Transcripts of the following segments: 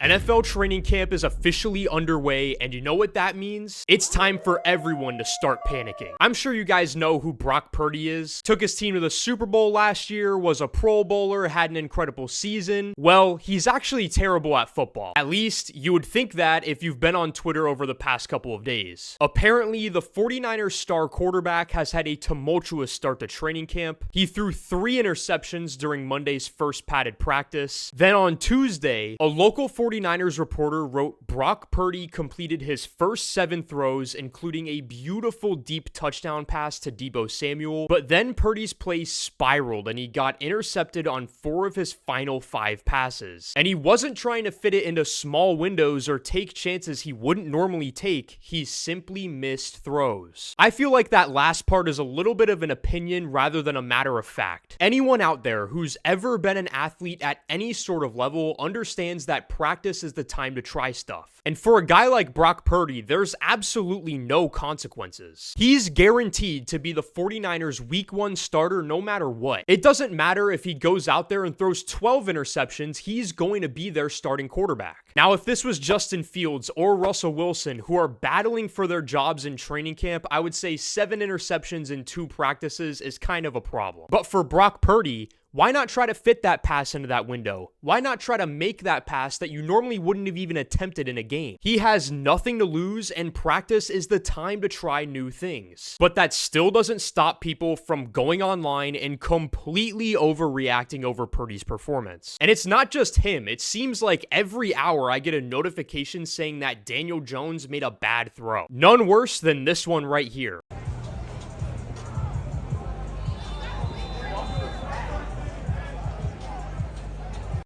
NFL training camp is officially underway, and you know what that means? It's time for everyone to start panicking. I'm sure you guys know who Brock Purdy is. Took his team to the Super Bowl last year, was a Pro Bowler, had an incredible season. Well, he's actually terrible at football. At least, you would think that if you've been on Twitter over the past couple of days. Apparently, the 49ers star quarterback has had a tumultuous start to training camp. He threw 3 interceptions during Monday's first padded practice. Then on Tuesday, a local 49ers reporter wrote Brock Purdy completed his first 7 throws, including a beautiful deep touchdown pass to Deebo Samuel, but then Purdy's play spiraled and he got intercepted on 4 of his final 5 passes. And he wasn't trying to fit it into small windows or take chances he wouldn't normally take, he simply missed throws. I feel like that last part is a little bit of an opinion rather than a matter of fact. Anyone out there who's ever been an athlete at any sort of level understands that practice is the time to try stuff. And for a guy like Brock Purdy, there's absolutely no consequences. He's guaranteed to be the 49ers week 1 starter no matter what. It doesn't matter if he goes out there and throws 12 interceptions, he's going to be their starting quarterback. Now, if this was Justin Fields or Russell Wilson who are battling for their jobs in training camp, I would say 7 interceptions in 2 practices is kind of a problem. But for Brock Purdy, why not try to fit that pass into that window? Why not try to make that pass that you normally wouldn't have even attempted in a game? He has nothing to lose, and practice is the time to try new things. But that still doesn't stop people from going online and completely overreacting over Purdy's performance. And it's not just him. It seems like every hour I get a notification saying that Daniel Jones made a bad throw. None worse than this one right here.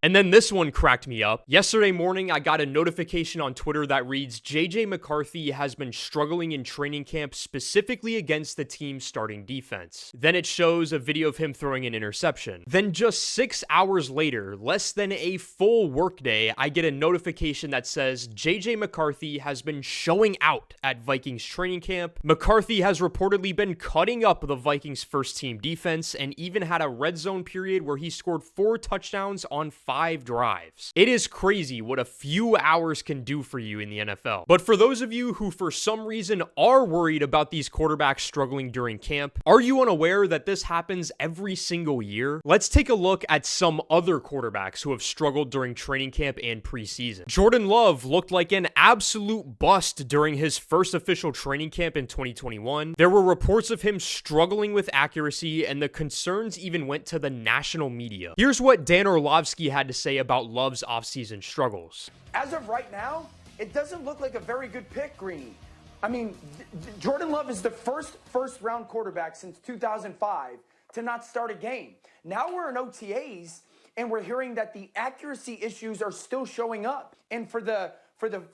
And then this one cracked me up. Yesterday morning, I got a notification on Twitter that reads, JJ McCarthy has been struggling in training camp specifically against the team's starting defense. Then it shows a video of him throwing an interception. Then just 6 hours later, less than a full workday, I get a notification that says JJ McCarthy has been showing out at Vikings training camp. McCarthy has reportedly been cutting up the Vikings first team defense and even had a red zone period where he scored 4 touchdowns on 5 drives. It is crazy what a few hours can do for you in the NFL. But for those of you who for some reason are worried about these quarterbacks struggling during camp, are you unaware that this happens every single year? Let's take a look at some other quarterbacks who have struggled during training camp and preseason. Jordan Love looked like an absolute bust during his first official training camp in 2021. There were reports of him struggling with accuracy, and the concerns even went to the national media. Here's what Dan Orlovsky had to say about Love's offseason struggles. As of right now, it doesn't look like a very good pick, Greeny. I mean, Jordan Love is the first round quarterback since 2005 to not start a game. Now we're in OTAs and we're hearing that the accuracy issues are still showing up. And for the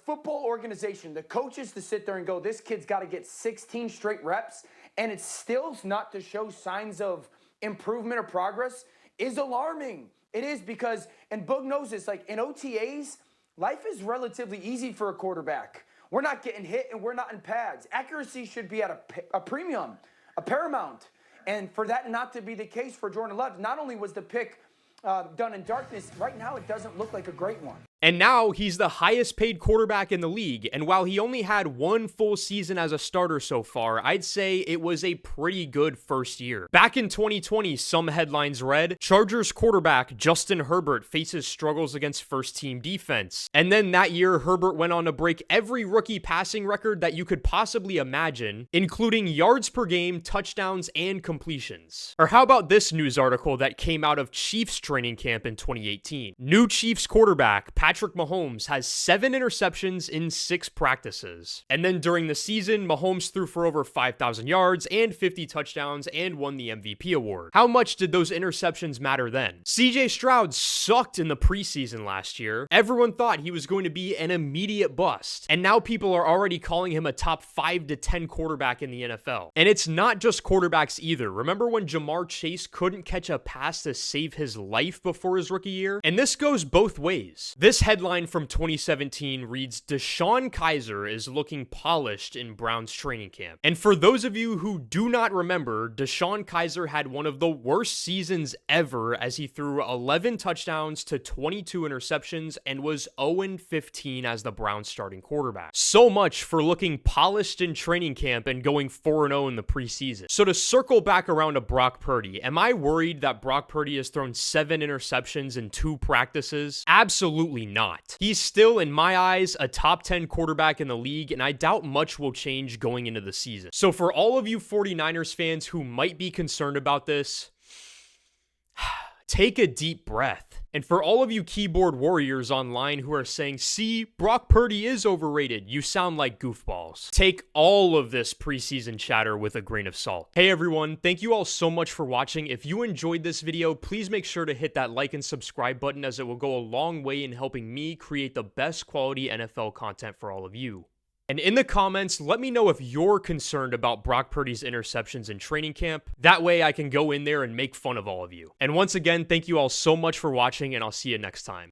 football organization, the coaches to sit there and go, this kid's got to get 16 straight reps and it's still not to show signs of improvement or progress is alarming. It is because, and Boog knows this, like in OTAs, life is relatively easy for a quarterback. We're not getting hit and we're not in pads. Accuracy should be at a premium, a paramount. And for that not to be the case for Jordan Love, not only was the pick done in darkness, right now it doesn't look like a great one. And now he's the highest paid quarterback in the league. And while he only had 1 full season as a starter so far, I'd say it was a pretty good first year. Back in 2020, some headlines read, Chargers quarterback Justin Herbert faces struggles against first team defense. And then that year, Herbert went on to break every rookie passing record that you could possibly imagine, including yards per game, touchdowns, and completions. Or how about this news article that came out of Chiefs training camp in 2018? New Chiefs quarterback Patrick Mahomes has 7 interceptions in 6 practices. And then during the season, Mahomes threw for over 5,000 yards and 50 touchdowns and won the MVP award. How much did those interceptions matter then? CJ Stroud sucked in the preseason last year. Everyone thought he was going to be an immediate bust. And now people are already calling him a top 5 to 10 quarterback in the NFL. And it's not just quarterbacks either. Remember when Jamar Chase couldn't catch a pass to save his life before his rookie year? And this goes both ways. This This headline from 2017 reads, "DeShone Kizer is looking polished in Browns training camp." And for those of you who do not remember, DeShone Kizer had one of the worst seasons ever as he threw 11 touchdowns to 22 interceptions and was 0-15 as the Browns starting quarterback. So much for looking polished in training camp and going 4-0 in the preseason. So to circle back around to Brock Purdy, am I worried that Brock Purdy has thrown 7 interceptions in 2 practices? Absolutely not. He's still, in my eyes, a top 10 quarterback in the league, and I doubt much will change going into the season. So for all of you 49ers fans who might be concerned about this, take a deep breath. And for all of you keyboard warriors online who are saying, "See, Brock Purdy is overrated," you sound like goofballs. Take all of this preseason chatter with a grain of salt. Hey everyone, thank you all so much for watching. If you enjoyed this video, please make sure to hit that like and subscribe button, as it will go a long way in helping me create the best quality NFL content for all of you. And in the comments, let me know if you're concerned about Brock Purdy's interceptions in training camp. That way I can go in there and make fun of all of you. And once again, thank you all so much for watching, and I'll see you next time.